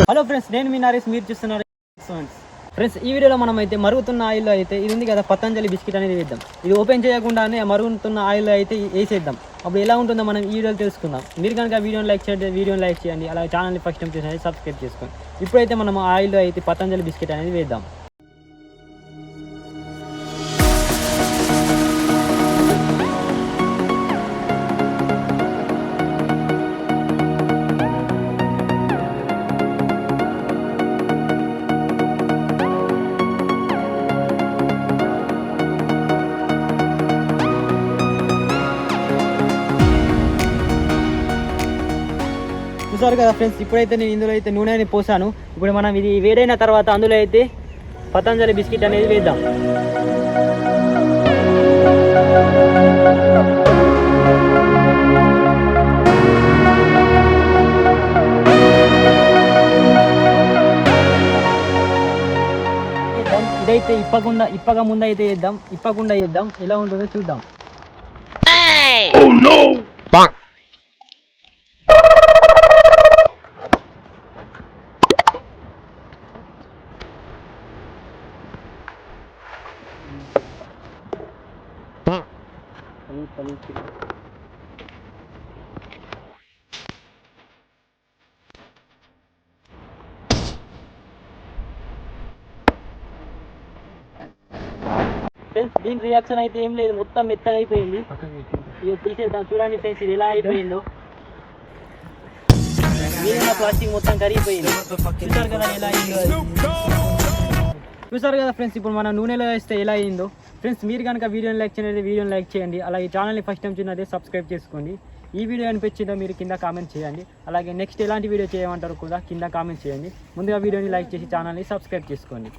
Hello friends, నేను మీ నరేష్, మీరు చూస్తున్నారు ఫ్రెండ్స్. ఈ వీడియోలో మనం అయితే మరుగుతున్న ఆయిల్లో అయితే ఇది ఉంది కదా, పతంజలి బిస్కెట్ అనేది వేద్దాం. ఇది ఓపెన్ చేయకుండానే మరుగుతున్న ఆయిల్లో అయితే వేసేద్దాం. అప్పుడు ఎలా ఉంటుందో మనం ఈ వీడియోలో తెలుసుకుందాం. మీరు కనుక వీడియోని లైక్ చేయండి, అలాగే ఛానల్ని ఫస్ట్ టైం చూసి సబ్స్క్రైబ్ చేసుకోండి. ఇప్పుడైతే మనం ఆయిల్లో అయితే పతంజలి బిస్కెట్ అనేది వేద్దాం. చూసారు కదా ఫ్రెండ్స్, ఇప్పుడైతే నేను ఇందులో అయితే నూనె అనేది పోసాను. ఇప్పుడు మనం ఇది వేడైన తర్వాత అందులో అయితే పతంజలి బిస్కెట్ అనేది వేద్దాం. ఇదైతే ఇప్పగా ముందు అయితే వేద్దాం, ఇప్పకుండా వేద్దాం. ఎలా ఉంటుందో చూద్దాం. దీని రియాక్షన్ అయితే ఏం లేదు, మొత్తం మెత్తగా అయిపోయింది. ఇది తీసేద్దాం. చూడండి ఫ్రెండ్స్, ఇది ఎలా అయిపోయిందో. మీరున్న ప్లాస్టిక్ మొత్తం కరిగిపోయింది. చూసారు కదా ఎలా అయిందో. చూసారు కదా ఫ్రెండ్స్, ఇప్పుడు మనం నూనెలో వేస్తే ఎలా అయిందో. ఫ్రెండ్స్, మీరు కనుక వీడియోని లైక్ చేయండి, అలాగే ఛానల్ని ఫస్ట్ టైం చూసినట్టే సబ్స్క్రైబ్ చేసుకోండి. ఈ వీడియో అనిపించిందో మీరు కింద కామెంట్ చేయండి. అలాగే నెక్స్ట్ ఎలాంటి వీడియో చేయమంటారో కూడా కింద కామెంట్ చేయండి. ముందుగా వీడియోని లైక్ చేసి ఛానల్ని సబ్స్క్రైబ్ చేసుకోండి.